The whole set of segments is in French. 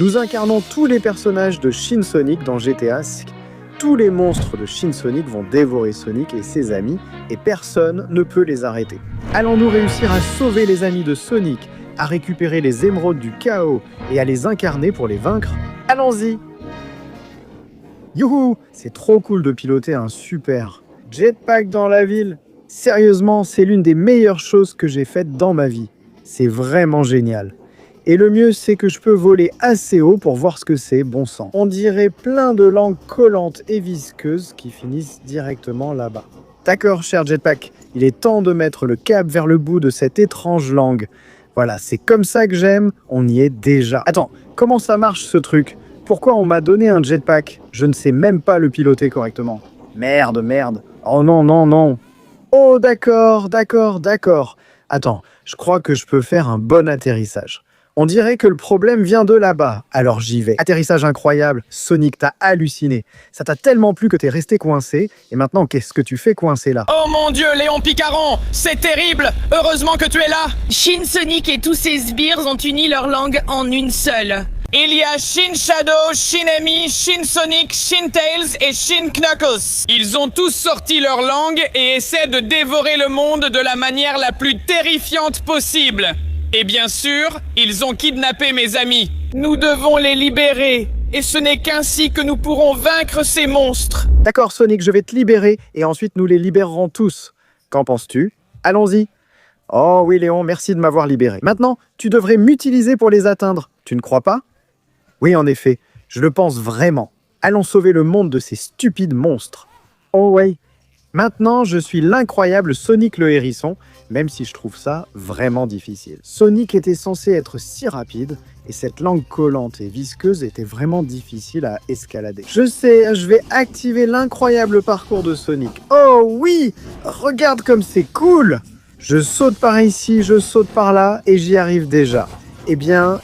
Nous incarnons tous les personnages de Shin Sonic dans GTA. Tous les monstres de Shin Sonic vont dévorer Sonic et ses amis, et personne ne peut les arrêter. Allons-nous réussir à sauver les amis de Sonic, à récupérer les émeraudes du chaos et à les incarner pour les vaincre? Allons-y! Youhou! C'est trop cool de piloter un super jetpack dans la ville. Sérieusement, c'est l'une des meilleures choses que j'ai faites dans ma vie. C'est vraiment génial. Et le mieux, c'est que je peux voler assez haut pour voir ce que c'est, bon sang. On dirait plein de langues collantes et visqueuses qui finissent directement là-bas. D'accord, cher jetpack, il est temps de mettre le cap vers le bout de cette étrange langue. Voilà, c'est comme ça que j'aime, on y est déjà. Attends, comment ça marche ce truc? Pourquoi on m'a donné un jetpack? Je ne sais même pas le piloter correctement. Merde. Oh non. Oh d'accord. Attends, je crois que je peux faire un bon atterrissage. On dirait que le problème vient de là-bas, alors j'y vais. Atterrissage incroyable, Sonic, t'as halluciné. Ça t'a tellement plu que t'es resté coincé, et maintenant qu'est-ce que tu fais coincé là? Oh mon Dieu, Léon Picaron, c'est terrible! Heureusement que tu es là! Shin Sonic et tous ses sbires ont uni leur langue en une seule. Il y a Shin Shadow, Shin Amy, Shin Sonic, Shin Tails et Shin Knuckles. Ils ont tous sorti leur langue et essaient de dévorer le monde de la manière la plus terrifiante possible. Et bien sûr, ils ont kidnappé mes amis. Nous devons les libérer. Et ce n'est qu'ainsi que nous pourrons vaincre ces monstres. D'accord Sonic, je vais te libérer, et ensuite nous les libérerons tous. Qu'en penses-tu? Allons-y. Oh oui Léon, merci de m'avoir libéré. Maintenant, tu devrais m'utiliser pour les atteindre. Tu ne crois pas? Oui, en effet, je le pense vraiment. Allons sauver le monde de ces stupides monstres. Oh ouais. Maintenant, je suis l'incroyable Sonic le hérisson, même si je trouve ça vraiment difficile. Sonic était censé être si rapide, et cette langue collante et visqueuse était vraiment difficile à escalader. Je sais, je vais activer l'incroyable parcours de Sonic. Oh oui! Regarde comme c'est cool! Je saute par ici, je saute par là, et j'y arrive déjà. Eh bien,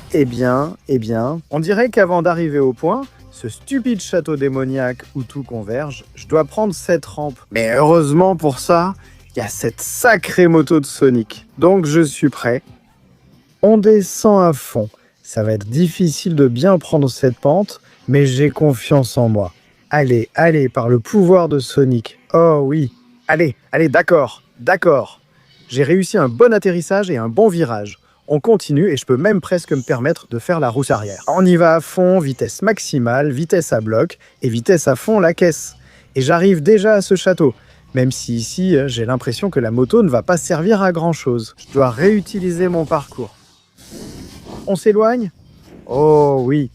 on dirait qu'avant d'arriver au point, ce stupide château démoniaque où tout converge, je dois prendre cette rampe. Mais heureusement pour ça, il y a cette sacrée moto de Sonic. Donc je suis prêt. On descend à fond. Ça va être difficile de bien prendre cette pente, mais j'ai confiance en moi. Allez, par le pouvoir de Sonic. Oh oui. Allez, d'accord. J'ai réussi un bon atterrissage et un bon virage. On continue et je peux même presque me permettre de faire la roue arrière. On y va à fond, vitesse maximale, vitesse à bloc et vitesse à fond la caisse. Et j'arrive déjà à ce château, même si ici j'ai l'impression que la moto ne va pas servir à grand chose. Je dois réutiliser mon parcours. On s'éloigne? Oh oui.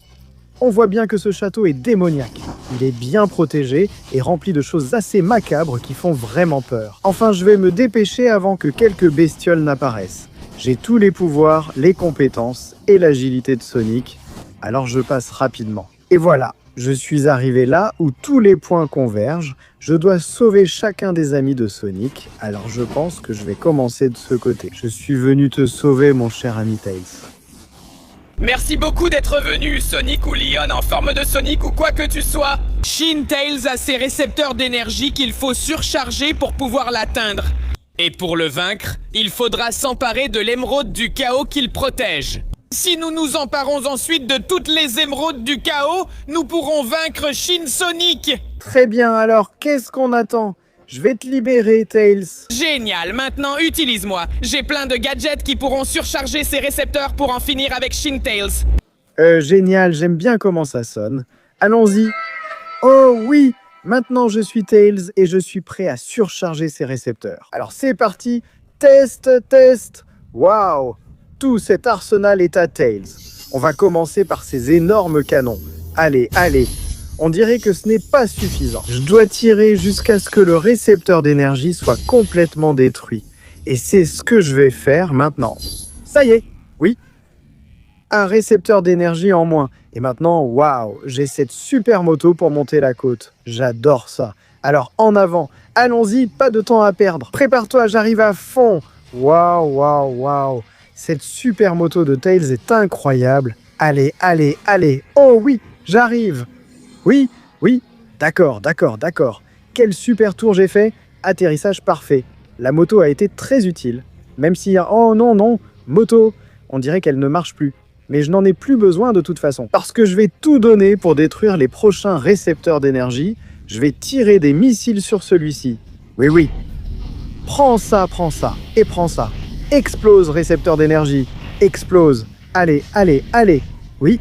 On voit bien que ce château est démoniaque. Il est bien protégé et rempli de choses assez macabres qui font vraiment peur. Enfin, je vais me dépêcher avant que quelques bestioles n'apparaissent. J'ai tous les pouvoirs, les compétences et l'agilité de Sonic, alors je passe rapidement. Et voilà, je suis arrivé là où tous les points convergent. Je dois sauver chacun des amis de Sonic, alors je pense que je vais commencer de ce côté. Je suis venu te sauver, mon cher ami Tails. Merci beaucoup d'être venu, Sonic ou Leon en forme de Sonic ou quoi que tu sois. Shin Tails a ses récepteurs d'énergie qu'il faut surcharger pour pouvoir l'atteindre. Et pour le vaincre, il faudra s'emparer de l'émeraude du chaos qu'il protège. Si nous nous emparons ensuite de toutes les émeraudes du chaos, nous pourrons vaincre Shin Sonic. Très bien, alors qu'est-ce qu'on attend? Je vais te libérer, Tails. Génial, maintenant utilise-moi. J'ai plein de gadgets qui pourront surcharger ces récepteurs pour en finir avec Shin Tails. Génial, j'aime bien comment ça sonne. Allons-y. Oh oui! Maintenant, je suis Tails et je suis prêt à surcharger ces récepteurs. Alors, c'est parti. Test. Waouh! Tout cet arsenal est à Tails. On va commencer par ces énormes canons. Allez. On dirait que ce n'est pas suffisant. Je dois tirer jusqu'à ce que le récepteur d'énergie soit complètement détruit. Et c'est ce que je vais faire maintenant. Ça y est, oui. Un récepteur d'énergie en moins. Et maintenant, waouh, j'ai cette super moto pour monter la côte. J'adore ça. Alors en avant, allons-y, pas de temps à perdre. Prépare-toi, j'arrive à fond. Waouh. Cette super moto de Tails est incroyable. Allez. Oh oui, j'arrive. Oui. D'accord. Quel super tour j'ai fait. Atterrissage parfait. La moto a été très utile. Même si... Oh non, moto. On dirait qu'elle ne marche plus. mais je n'en ai plus besoin de toute façon. Parce que je vais tout donner pour détruire les prochains récepteurs d'énergie. Je vais tirer des missiles sur celui-ci. Oui, oui. Prends ça, et prends ça. Explose, récepteur d'énergie. Explose. Allez, allez, allez. Oui.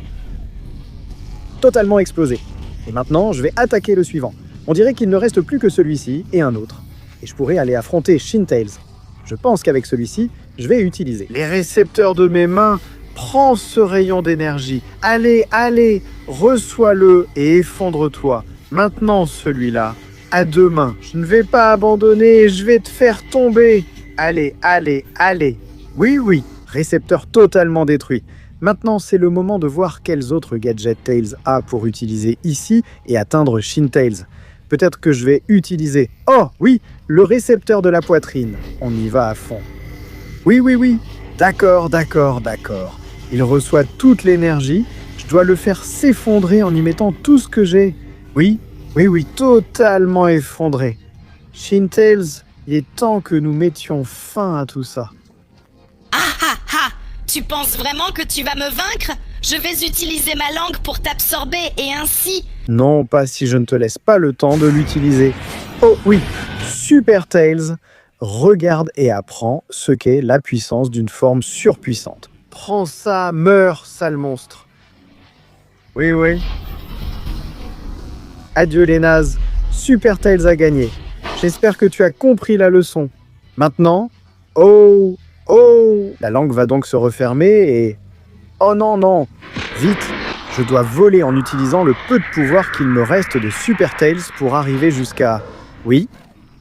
Totalement explosé. Et maintenant, je vais attaquer le suivant. On dirait qu'il ne reste plus que celui-ci et un autre. Et je pourrais aller affronter Shin-Tails. Je pense qu'avec celui-ci, je vais utiliser les récepteurs de mes mains. Prends ce rayon d'énergie. Allez, allez, reçois-le et effondre-toi. Maintenant, celui-là, à deux mains. Je ne vais pas abandonner, je vais te faire tomber. Allez, allez, allez. Oui, oui, récepteur totalement détruit. Maintenant, c'est le moment de voir quels autres gadgets Tails a pour utiliser ici et atteindre Shin-Tails. Peut-être que je vais utiliser... Oh, oui, le récepteur de la poitrine. On y va à fond. Oui, oui, oui. D'accord, d'accord, d'accord. Il reçoit toute l'énergie. Je dois le faire s'effondrer en y mettant tout ce que j'ai. Oui, oui, oui, totalement effondré. Shin-Tails, il est temps que nous mettions fin à tout ça. Ah ah ah! Tu penses vraiment que tu vas me vaincre? Je vais utiliser ma langue pour t'absorber et ainsi... Non, pas si je ne te laisse pas le temps de l'utiliser. Oh oui, Super Tails, regarde et apprends ce qu'est la puissance d'une forme surpuissante. Prends ça, meurs, sale monstre. Oui, oui. Adieu les nazes, Super Tails a gagné. J'espère que tu as compris la leçon. Maintenant, oh, oh, la langue va donc se refermer et... Oh non, non, vite, je dois voler en utilisant le peu de pouvoir qu'il me reste de Super Tails pour arriver jusqu'à... Oui,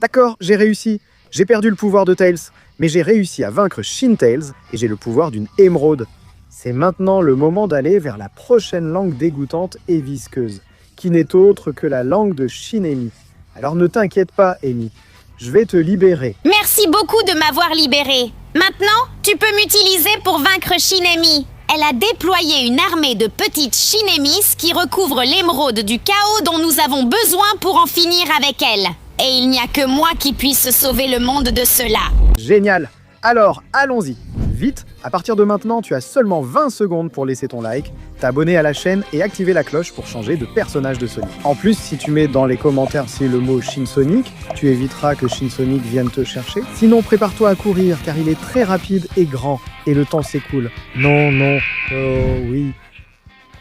d'accord, j'ai réussi. J'ai perdu le pouvoir de Tails, mais j'ai réussi à vaincre Shin-Tails et j'ai le pouvoir d'une émeraude. C'est maintenant le moment d'aller vers la prochaine langue dégoûtante et visqueuse, qui n'est autre que la langue de Shin-Emi. Alors ne t'inquiète pas, Emi, je vais te libérer. Merci beaucoup de m'avoir libéré. Maintenant, tu peux m'utiliser pour vaincre Shin-Emi. Elle a déployé une armée de petites Shin-Emis qui recouvrent l'émeraude du chaos dont nous avons besoin pour en finir avec elle. Et il n'y a que moi qui puisse sauver le monde de cela. Génial. Alors, allons-y. Vite, à partir de maintenant, tu as seulement 20 secondes pour laisser ton like, t'abonner à la chaîne et activer la cloche pour changer de personnage de Sonic. En plus, si tu mets dans les commentaires si le mot Shin Sonic, tu éviteras que Shin Sonic vienne te chercher. Sinon, prépare-toi à courir car il est très rapide et grand et le temps s'écoule. Non, non, oh oui.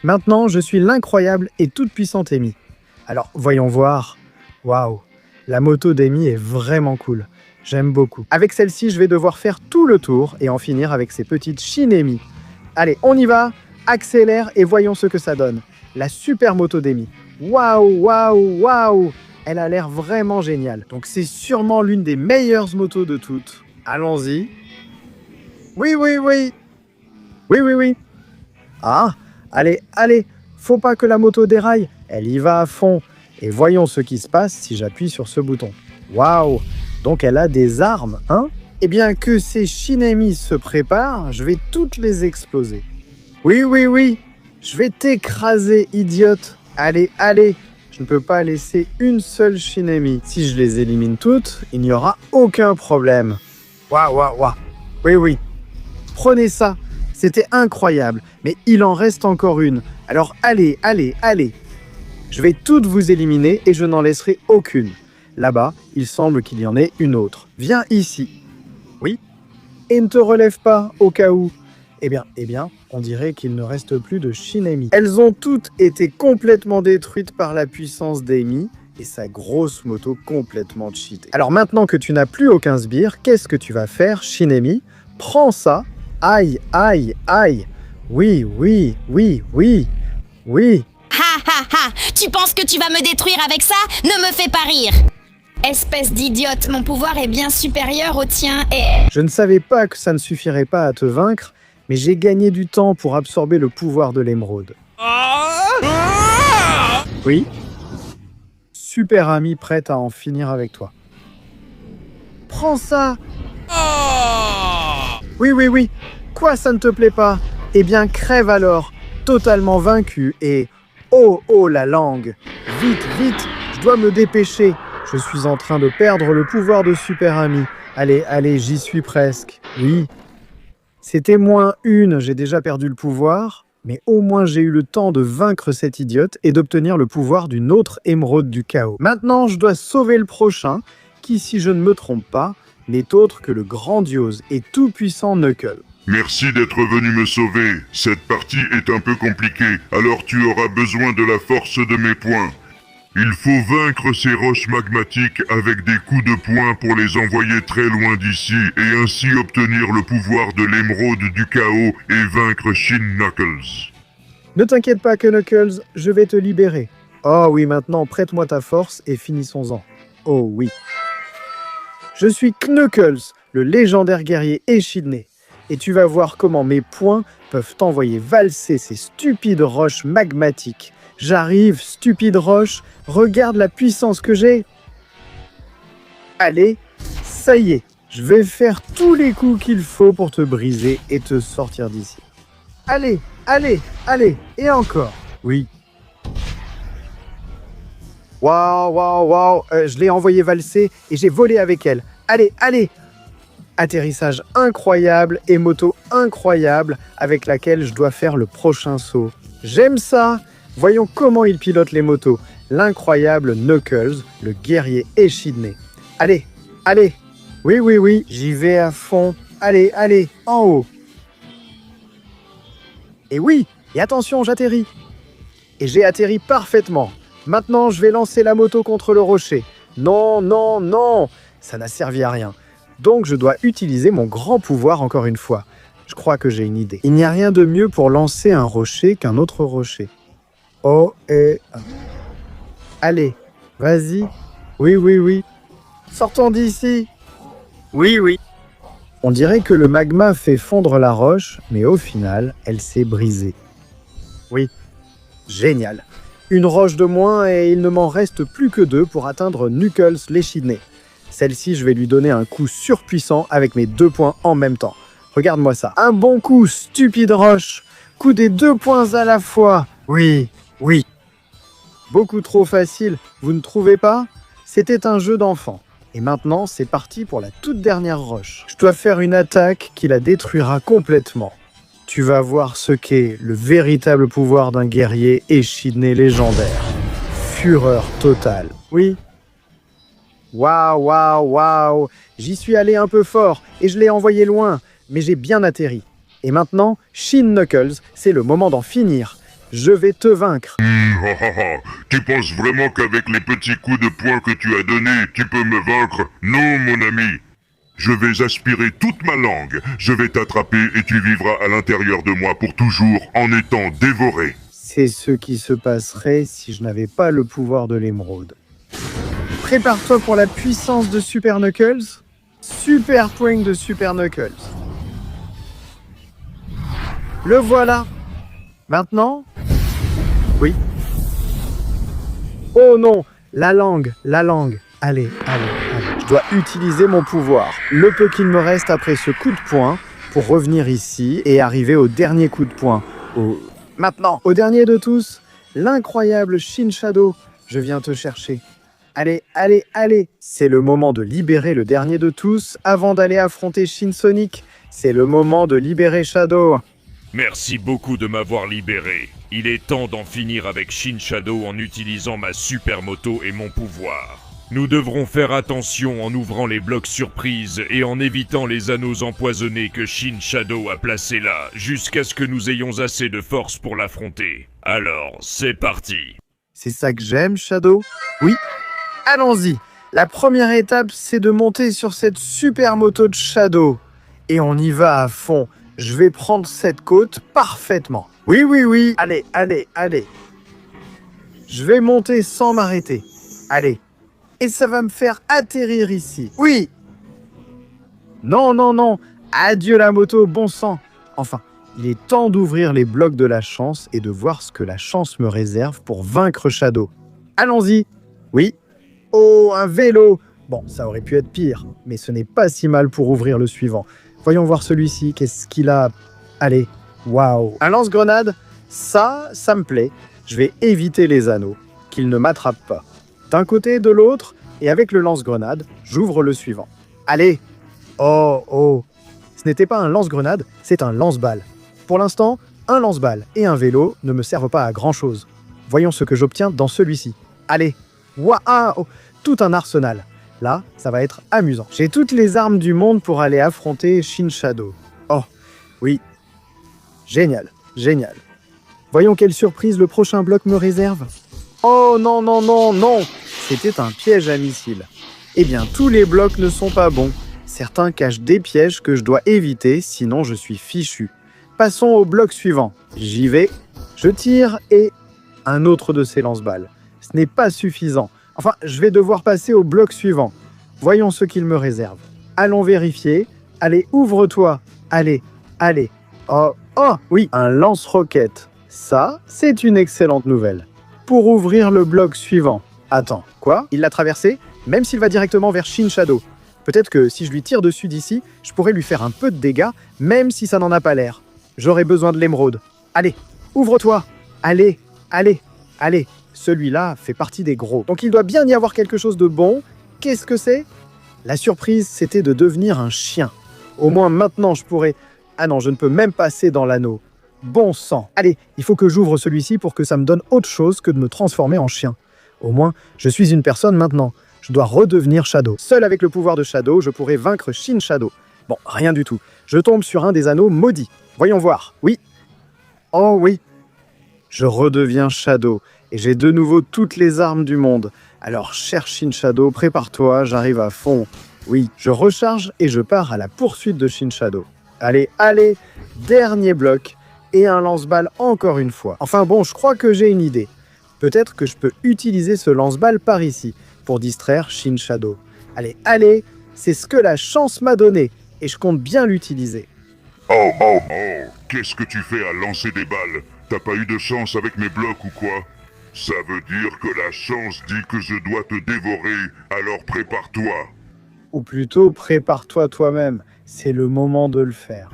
Maintenant, je suis l'incroyable et toute puissante Emi. Alors, voyons voir. Waouh, la moto d'Emi est vraiment cool. J'aime beaucoup. Avec celle-ci, je vais devoir faire tout le tour et en finir avec ces petites Shin-Emi. Allez, on y va, accélère et voyons ce que ça donne. La super moto d'Emi. Waouh, waouh, waouh! Elle a l'air vraiment géniale. Donc c'est sûrement l'une des meilleures motos de toutes. Allons-y. Oui, oui, oui. Oui, oui, oui. Ah, allez, allez. Faut pas que la moto déraille. Elle y va à fond. Et voyons ce qui se passe si j'appuie sur ce bouton. Waouh! Donc elle a des armes, hein? Eh bien que ces Shin-Emi se préparent, je vais toutes les exploser. Oui, oui, oui, je vais t'écraser, idiote. Allez, allez, je ne peux pas laisser une seule Shin-Emi. Si je les élimine toutes, il n'y aura aucun problème. Waouh, waouh, waouh. Oui, oui. Prenez ça, c'était incroyable, mais il en reste encore une. Alors allez, allez, allez. Je vais toutes vous éliminer et je n'en laisserai aucune. Là-bas, il semble qu'il y en ait une autre. Viens ici. Oui. Et ne te relève pas, au cas où. Eh bien, on dirait qu'il ne reste plus de Shin-Emi. Elles ont toutes été complètement détruites par la puissance d'Emi et sa grosse moto complètement cheatée. Alors maintenant que tu n'as plus aucun sbire, qu'est-ce que tu vas faire, Shin-Emi? Prends ça. Aïe, aïe, aïe. Oui, oui, oui, oui, oui. Ha ha ha! Tu penses que tu vas me détruire avec ça? Ne me fais pas rire! Espèce d'idiote, mon pouvoir est bien supérieur au tien et... Je ne savais pas que ça ne suffirait pas à te vaincre, mais j'ai gagné du temps pour absorber le pouvoir de l'émeraude. Oui. Super Ami prête à en finir avec toi. Prends ça! Oui, oui, oui. Quoi, ça ne te plaît pas? Eh bien, crève alors, totalement vaincu et... Oh, oh, la langue! Vite, vite, je dois me dépêcher. Je suis en train de perdre le pouvoir de Super Ami. Allez, allez, j'y suis presque. Oui. C'était -1, j'ai déjà perdu le pouvoir, mais au moins j'ai eu le temps de vaincre cette idiote et d'obtenir le pouvoir d'une autre émeraude du chaos. Maintenant, je dois sauver le prochain, qui, si je ne me trompe pas, n'est autre que le grandiose et tout-puissant Knuckles. Merci d'être venu me sauver. Cette partie est un peu compliquée, alors tu auras besoin de la force de mes poings. Il faut vaincre ces roches magmatiques avec des coups de poing pour les envoyer très loin d'ici et ainsi obtenir le pouvoir de l'émeraude du chaos et vaincre Shin Knuckles. Ne t'inquiète pas, Knuckles, je vais te libérer. Oh oui, maintenant, prête-moi ta force et finissons-en. Oh oui. Je suis Knuckles, le légendaire guerrier échidné. Et tu vas voir comment mes poings peuvent t'envoyer valser ces stupides roches magmatiques. J'arrive, stupide roche, regarde la puissance que j'ai. Allez, ça y est, je vais faire tous les coups qu'il faut pour te briser et te sortir d'ici. Allez, allez, allez, et encore. Oui. Waouh, waouh, waouh, je l'ai envoyée valser et j'ai volé avec elle. Allez, allez. Atterrissage incroyable et moto incroyable avec laquelle je dois faire le prochain saut. J'aime ça. Voyons comment il pilote les motos. L'incroyable Knuckles, le guerrier échidné. Allez, allez. Oui, oui, oui, j'y vais à fond. Allez, allez, en haut. Et oui, et attention, j'atterris. Et j'ai atterri parfaitement. Maintenant, je vais lancer la moto contre le rocher. Non, non, non. Ça n'a servi à rien. Donc je dois utiliser mon grand pouvoir encore une fois. Je crois que j'ai une idée. Il n'y a rien de mieux pour lancer un rocher qu'un autre rocher. Oh et... Allez, vas-y. Oui, oui, oui. Sortons d'ici. Oui, oui. On dirait que le magma fait fondre la roche, mais au final, elle s'est brisée. Oui, génial. Une roche de moins et il ne m'en reste plus que 2 pour atteindre Knuckles l'échidné. Celle-ci, je vais lui donner un coup surpuissant avec mes 2 poings en même temps. Regarde-moi ça. Un bon coup, stupide roche. Coup des 2 poings à la fois. Oui, oui. Beaucoup trop facile, vous ne trouvez pas? C'était un jeu d'enfant. Et maintenant, c'est parti pour la toute dernière roche. Je dois faire une attaque qui la détruira complètement. Tu vas voir ce qu'est le véritable pouvoir d'un guerrier échidné légendaire. Fureur totale. Oui. Waouh, waouh, waouh. J'y suis allé un peu fort et je l'ai envoyé loin, mais j'ai bien atterri. Et maintenant, Shin Knuckles, c'est le moment d'en finir. Je vais te vaincre. Tu penses vraiment qu'avec les petits coups de poing que tu as donnés, tu peux me vaincre? Non, mon ami. Je vais aspirer toute ma langue. Je vais t'attraper et tu vivras à l'intérieur de moi pour toujours en étant dévoré. C'est ce qui se passerait si je n'avais pas le pouvoir de l'émeraude. Prépare-toi pour la puissance de Super Knuckles. Super point de Super Knuckles. Le voilà. Maintenant? Oui. Oh non, la langue. Allez, allez, allez. Je dois utiliser mon pouvoir. Le peu qu'il me reste après ce coup de poing pour revenir ici et arriver au dernier coup de poing. Maintenant, au dernier de tous, l'incroyable Shin Shadow. Je viens te chercher. Allez, allez, allez. C'est le moment de libérer le dernier de tous avant d'aller affronter Shin Sonic. C'est le moment de libérer Shadow. Merci beaucoup de m'avoir libéré. Il est temps d'en finir avec Shin Shadow en utilisant ma super moto et mon pouvoir. Nous devrons faire attention en ouvrant les blocs surprises et en évitant les anneaux empoisonnés que Shin Shadow a placés là, jusqu'à ce que nous ayons assez de force pour l'affronter. Alors, c'est parti. C'est ça que j'aime, Shadow? Oui. Allons-y. La première étape, c'est de monter sur cette super moto de Shadow. Et on y va à fond. Je vais prendre cette côte parfaitement. Oui, oui, oui. Allez, allez, allez. Je vais monter sans m'arrêter. Allez. Et ça va me faire atterrir ici. Oui. Non, non, non. Adieu la moto, bon sang. Enfin, il est temps d'ouvrir les blocs de la chance et de voir ce que la chance me réserve pour vaincre Shadow. Allons-y. Oui. Oh, un vélo. Bon, ça aurait pu être pire, mais ce n'est pas si mal pour ouvrir le suivant. Voyons voir celui-ci, qu'est-ce qu'il a? Allez, waouh. Un lance-grenade, ça me plaît. Je vais éviter les anneaux, qu'ils ne m'attrapent pas. D'un côté, de l'autre, et avec le lance-grenade, j'ouvre le suivant. Allez. Oh, oh. Ce n'était pas un lance-grenade, c'est un lance-balles. Pour l'instant, un lance-balles et un vélo ne me servent pas à grand-chose. Voyons ce que j'obtiens dans celui-ci. Allez, waouh, tout un arsenal. Là, ça va être amusant. J'ai toutes les armes du monde pour aller affronter Shin Shadow. Oh, oui. Génial, génial. Voyons quelle surprise le prochain bloc me réserve. Oh non, non, non, non! C'était un piège à missile. Eh bien, tous les blocs ne sont pas bons. Certains cachent des pièges que je dois éviter, sinon je suis fichu. Passons au bloc suivant. J'y vais, je tire et... un autre de ces lance-balles. Ce n'est pas suffisant. Enfin, je vais devoir passer au bloc suivant. Voyons ce qu'il me réserve. Allons vérifier. Allez, ouvre-toi. Allez, allez. Oh, oh, oui, un lance-roquette. Ça, c'est une excellente nouvelle. Pour ouvrir le bloc suivant. Attends, quoi? Il l'a traversé? Même s'il va directement vers Shin Shadow. Peut-être que si je lui tire dessus d'ici, je pourrais lui faire un peu de dégâts, même si ça n'en a pas l'air. J'aurai besoin de l'émeraude. Allez, ouvre-toi. Allez, allez, allez. Celui-là fait partie des gros. Donc il doit bien y avoir quelque chose de bon. Qu'est-ce que c'est? La surprise, c'était de devenir un chien. Au moins maintenant, je pourrais... Ah non, je ne peux même passer dans l'anneau. Bon sang. Allez, il faut que j'ouvre celui-ci pour que ça me donne autre chose que de me transformer en chien. Au moins, je suis une personne maintenant. Je dois redevenir Shadow. Seul avec le pouvoir de Shadow, je pourrais vaincre Shin Shadow. Bon, rien du tout. Je tombe sur un des anneaux maudits. Voyons voir. Oui. Oh oui. Je redeviens Shadow. Et j'ai de nouveau toutes les armes du monde. Alors, cher Shin Shadow, prépare-toi, j'arrive à fond. Oui, je recharge et je pars à la poursuite de Shin Shadow. Allez, allez, dernier bloc. Et un lance-balles encore une fois. Enfin bon, je crois que j'ai une idée. Peut-être que je peux utiliser ce lance-balles par ici, pour distraire Shin Shadow. Allez, allez, c'est ce que la chance m'a donné, et je compte bien l'utiliser. Oh, oh, oh, qu'est-ce que tu fais à lancer des balles? T'as pas eu de chance avec mes blocs ou quoi? Ça veut dire que la chance dit que je dois te dévorer, alors prépare-toi. Ou plutôt, prépare-toi toi-même, c'est le moment de le faire.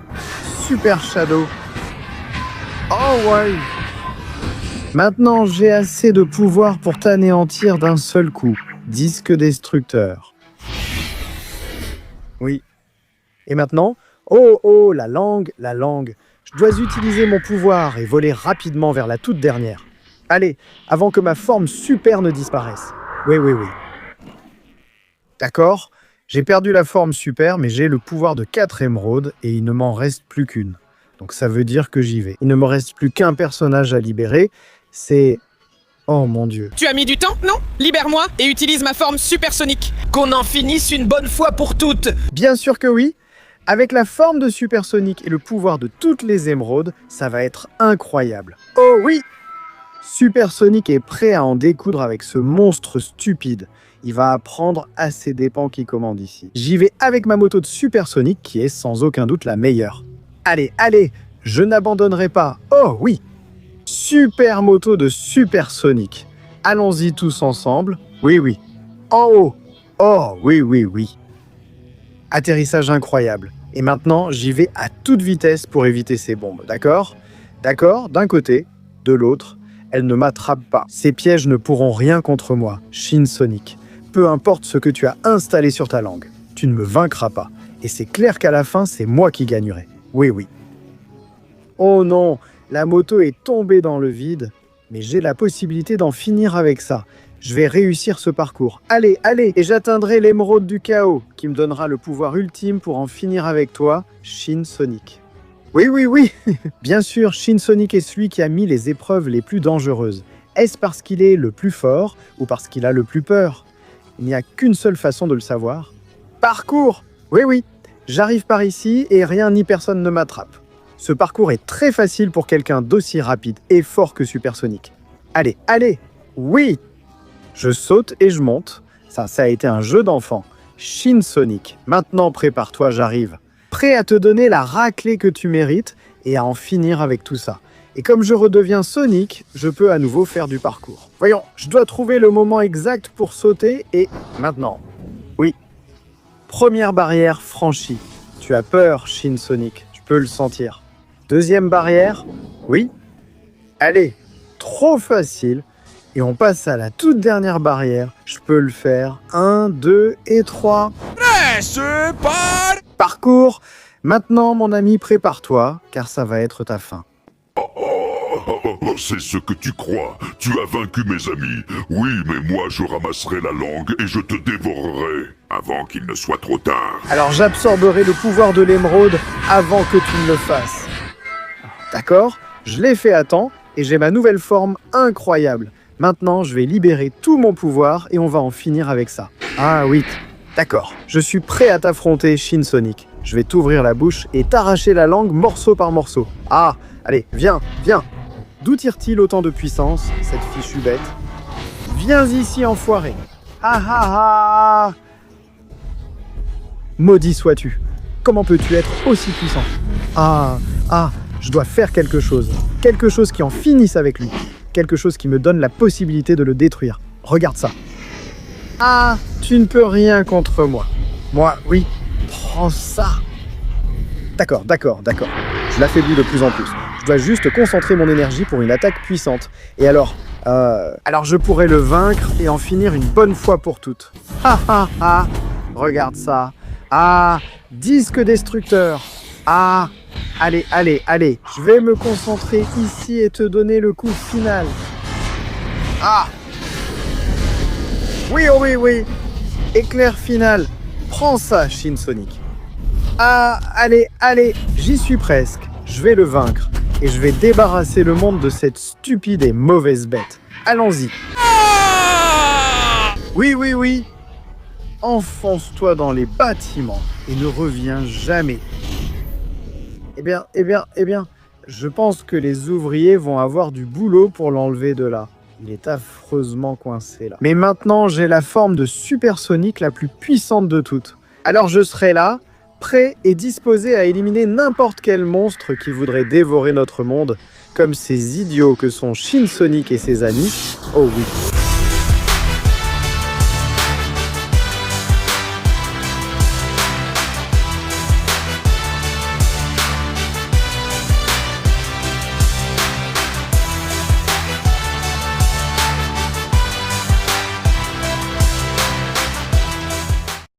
Super Shadow. Oh ouais. Maintenant, j'ai assez de pouvoir pour t'anéantir d'un seul coup. Disque destructeur. Oui. Et maintenant, oh oh, la langue, la langue. Je dois utiliser mon pouvoir et voler rapidement vers la toute dernière. Allez, avant que ma forme super ne disparaisse. Oui, oui, oui. D'accord, j'ai perdu la forme super, mais j'ai le pouvoir de 4 émeraudes et il ne m'en reste plus qu'une. Donc ça veut dire que j'y vais. Il ne me reste plus qu'un personnage à libérer, c'est... Oh mon Dieu. Tu as mis du temps, non? Libère-moi et utilise ma forme supersonique. Qu'on en finisse une bonne fois pour toutes. Bien sûr que oui. Avec la forme de supersonique et le pouvoir de toutes les émeraudes, ça va être incroyable. Oh oui! Supersonic est prêt à en découdre avec ce monstre stupide. Il va apprendre à ses dépens qui commandent ici. J'y vais avec ma moto de Supersonic qui est sans aucun doute la meilleure. Allez, allez, je n'abandonnerai pas. Oh oui! Super moto de Supersonic. Allons-y tous ensemble. Oui, oui. En haut. Oh oui, oui, oui. Atterrissage incroyable. Et maintenant, j'y vais à toute vitesse pour éviter ces bombes, d'accord? D'accord, d'un côté, de l'autre, elles ne m'attrapent pas. Ces pièges ne pourront rien contre moi, Shin Sonic. Peu importe ce que tu as installé sur ta langue, tu ne me vaincras pas. Et c'est clair qu'à la fin, c'est moi qui gagnerai. Oui, oui. Oh non, la moto est tombée dans le vide, mais j'ai la possibilité d'en finir avec ça. Je vais réussir ce parcours. Allez, allez, et j'atteindrai l'émeraude du chaos, qui me donnera le pouvoir ultime pour en finir avec toi, Shin Sonic. Oui, oui, oui. Bien sûr, Shin Sonic est celui qui a mis les épreuves les plus dangereuses. Est-ce parce qu'il est le plus fort ou parce qu'il a le plus peur? Il n'y a qu'une seule façon de le savoir. Parcours! Oui, oui. J'arrive par ici et rien ni personne ne m'attrape. Ce parcours est très facile pour quelqu'un d'aussi rapide et fort que Supersonic. Allez, allez! Oui! Je saute et je monte. Ça a été un jeu d'enfant. Shin Sonic, maintenant prépare-toi, j'arrive. Prêt à te donner la raclée que tu mérites et à en finir avec tout ça. Et comme je redeviens Sonic, je peux à nouveau faire du parcours. Voyons, je dois trouver le moment exact pour sauter et maintenant. Oui. Première barrière franchie. Tu as peur, Shin Sonic, je peux le sentir. Deuxième barrière, oui. Allez, trop facile. Et on passe à la toute dernière barrière. Je peux le faire. 1, 2 et 3. C'est pas... Parcours. Maintenant, mon ami, prépare-toi, car ça va être ta fin. C'est ce que tu crois. Tu as vaincu mes amis. Oui, mais moi je ramasserai la langue et je te dévorerai avant qu'il ne soit trop tard. Alors j'absorberai le pouvoir de l'émeraude avant que tu ne le fasses. D'accord? Je l'ai fait à temps et j'ai ma nouvelle forme incroyable. Maintenant, je vais libérer tout mon pouvoir et on va en finir avec ça. Ah oui, d'accord. Je suis prêt à t'affronter, Shin Sonic. Je vais t'ouvrir la bouche et t'arracher la langue morceau par morceau. Ah, allez, viens, viens. D'où tire-t-il autant de puissance, cette fichue bête? Viens ici, enfoiré. Ah ah ah. Maudit sois-tu. Comment peux-tu être aussi puissant? Ah, je dois faire quelque chose. Quelque chose qui en finisse avec lui. Quelque chose qui me donne la possibilité de le détruire. Regarde ça. Ah, tu ne peux rien contre moi. Moi, oui. Prends ça. D'accord. Je l'affaiblis de plus en plus. Je dois juste concentrer mon énergie pour une attaque puissante. Et alors je pourrais le vaincre et en finir une bonne fois pour toutes. Regarde ça. Ah, disque destructeur. Ah, allez. Je vais me concentrer ici et te donner le coup final. Ah. Oui. Éclair final. Prends ça, Shin Sonic. Ah, allez, j'y suis presque. Je vais le vaincre. Et je vais débarrasser le monde de cette stupide et mauvaise bête. Allons-y. Oui. Enfonce-toi dans les bâtiments et ne reviens jamais. Eh bien, je pense que les ouvriers vont avoir du boulot pour l'enlever de là. Il est affreusement coincé là. Mais maintenant, j'ai la forme de Super Sonic la plus puissante de toutes. Alors je serai là, prêt et disposé à éliminer n'importe quel monstre qui voudrait dévorer notre monde, comme ces idiots que sont Shin Sonic et ses amis. Oh oui.